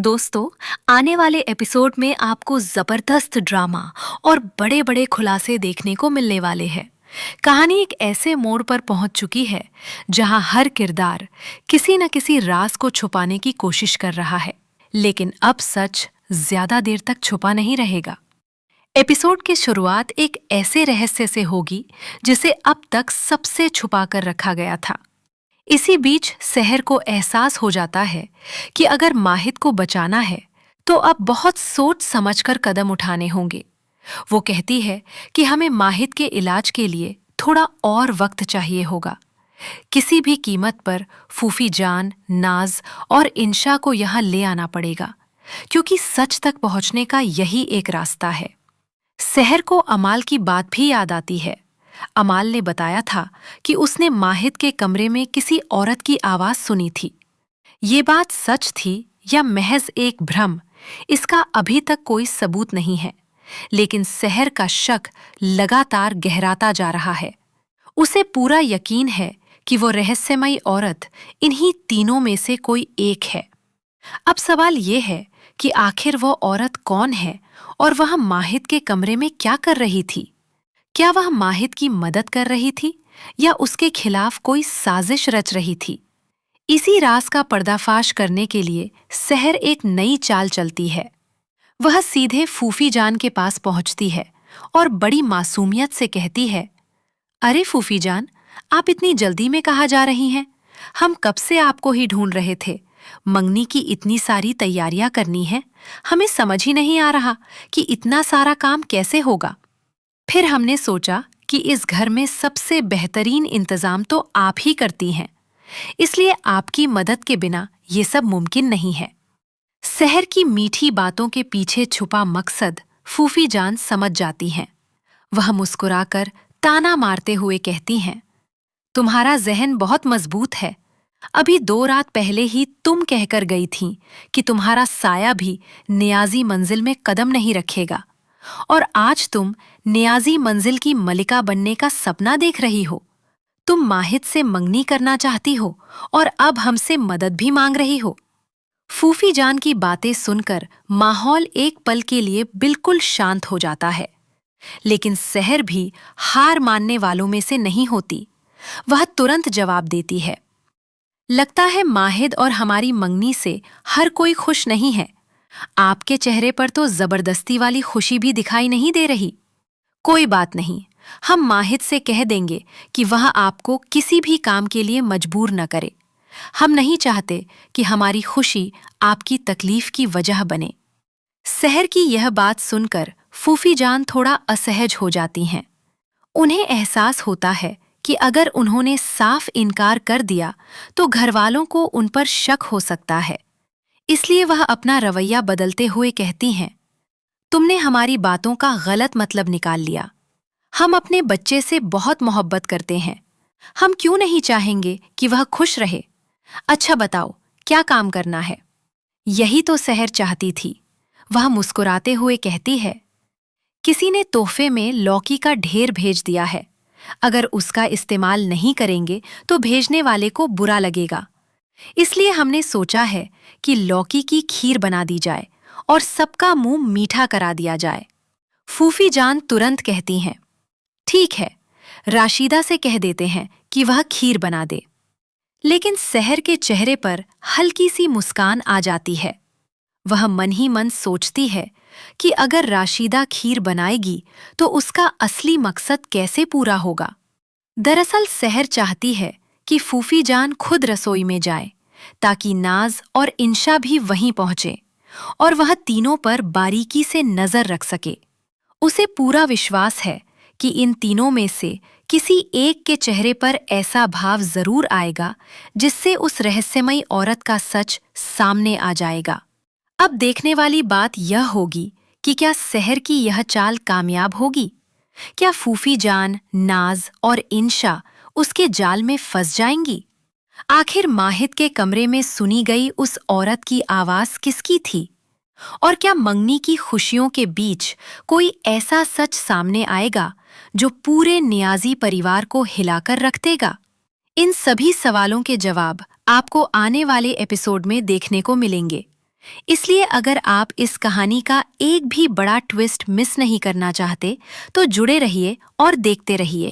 दोस्तों, आने वाले एपिसोड में आपको जबरदस्त ड्रामा और बड़े बड़े खुलासे देखने को मिलने वाले हैं। कहानी एक ऐसे मोड़ पर पहुंच चुकी है जहां हर किरदार किसी न किसी राज को छुपाने की कोशिश कर रहा है, लेकिन अब सच ज्यादा देर तक छुपा नहीं रहेगा। एपिसोड की शुरुआत एक ऐसे रहस्य से होगी जिसे अब तक सबसे छुपा कर रखा गया था। इसी बीच सहर को एहसास हो जाता है कि अगर माहिद को बचाना है तो अब बहुत सोच समझकर कदम उठाने होंगे। वो कहती है कि हमें माहिद के इलाज के लिए थोड़ा और वक्त चाहिए होगा। किसी भी कीमत पर फूफी जान, नाज और इंशा को यहाँ ले आना पड़ेगा, क्योंकि सच तक पहुँचने का यही एक रास्ता है। सहर को अमाल की बात भी याद आती है। अमाल ने बताया था कि उसने माहिद के कमरे में किसी औरत की आवाज सुनी थी। ये बात सच थी या महज एक भ्रम, इसका अभी तक कोई सबूत नहीं है, लेकिन सहर का शक लगातार गहराता जा रहा है। उसे पूरा यकीन है कि वो रहस्यमयी औरत इन्हीं तीनों में से कोई एक है। अब सवाल ये है कि आखिर वो औरत कौन है और वह माहिद के कमरे में क्या कर रही थी? क्या वह माहिद की मदद कर रही थी या उसके खिलाफ कोई साजिश रच रही थी? इसी राज का पर्दाफाश करने के लिए सहर एक नई चाल चलती है। वह सीधे फूफी जान के पास पहुंचती है और बड़ी मासूमियत से कहती है, अरे फूफी जान, आप इतनी जल्दी में कहाँ जा रही हैं? हम कब से आपको ही ढूंढ रहे थे। मंगनी की इतनी सारी तैयारियां करनी है, हमें समझ ही नहीं आ रहा कि इतना सारा काम कैसे होगा। फिर हमने सोचा कि इस घर में सबसे बेहतरीन इंतजाम तो आप ही करती हैं, इसलिए आपकी मदद के बिना ये सब मुमकिन नहीं है। सहर की मीठी बातों के पीछे छुपा मकसद फूफी जान समझ जाती हैं। वह मुस्कुराकर ताना मारते हुए कहती हैं, तुम्हारा जहन बहुत मजबूत है। अभी 2 रात पहले ही तुम कहकर गई थीं कि तुम्हारा साया भी नियाजी मंजिल में कदम नहीं रखेगा, और आज तुम नियाजी मंजिल की मलिका बनने का सपना देख रही हो। तुम माहिद से मंगनी करना चाहती हो और अब हमसे मदद भी मांग रही हो। फूफी जान की बातें सुनकर माहौल एक पल के लिए बिल्कुल शांत हो जाता है, लेकिन सहर भी हार मानने वालों में से नहीं होती। वह तुरंत जवाब देती है, लगता है माहिद और हमारी मंगनी से हर कोई खुश नहीं है। आपके चेहरे पर तो जबरदस्ती वाली खुशी भी दिखाई नहीं दे रही। कोई बात नहीं, हम माहिद से कह देंगे कि वह आपको किसी भी काम के लिए मजबूर न करे। हम नहीं चाहते कि हमारी खुशी आपकी तकलीफ की वजह बने। सहर की यह बात सुनकर फूफी जान थोड़ा असहज हो जाती हैं। उन्हें एहसास होता है कि अगर उन्होंने साफ इनकार कर दिया तो घरवालों को उन पर शक हो सकता है। इसलिए वह अपना रवैया बदलते हुए कहती हैं, तुमने हमारी बातों का गलत मतलब निकाल लिया। हम अपने बच्चे से बहुत मोहब्बत करते हैं। हम क्यों नहीं चाहेंगे कि वह खुश रहे? अच्छा बताओ, क्या काम करना है? यही तो सहर चाहती थी। वह मुस्कुराते हुए कहती है, किसी ने तोहफे में लौकी का ढेर भेज दिया है। अगर उसका इस्तेमाल नहीं करेंगे तो भेजने वाले को बुरा लगेगा। इसलिए हमने सोचा है कि लौकी की खीर बना दी जाए और सबका मुंह मीठा करा दिया जाए। फूफी जान तुरंत कहती हैं, ठीक है, राशिदा से कह देते हैं कि वह खीर बना दे। लेकिन सहर के चेहरे पर हल्की सी मुस्कान आ जाती है। वह मन ही मन सोचती है कि अगर राशिदा खीर बनाएगी तो उसका असली मकसद कैसे पूरा होगा। दरअसल सहर चाहती है कि फूफी जान खुद रसोई में जाए, ताकि नाज और इंशा भी वहीं पहुंचे और वह तीनों पर बारीकी से नजर रख सके। उसे पूरा विश्वास है कि इन तीनों में से किसी एक के चेहरे पर ऐसा भाव जरूर आएगा जिससे उस रहस्यमयी औरत का सच सामने आ जाएगा। अब देखने वाली बात यह होगी कि क्या सहर की यह चाल कामयाब होगी? क्या फूफी जान, नाज और इंशा उसके जाल में फंस जाएंगी? आखिर माहिद के कमरे में सुनी गई उस औरत की आवाज किसकी थी? और क्या मंगनी की खुशियों के बीच कोई ऐसा सच सामने आएगा जो पूरे नियाजी परिवार को हिलाकर रख देगा? इन सभी सवालों के जवाब आपको आने वाले एपिसोड में देखने को मिलेंगे। इसलिए अगर आप इस कहानी का एक भी बड़ा ट्विस्ट मिस नहीं करना चाहते, तो जुड़े रहिए और देखते रहिए।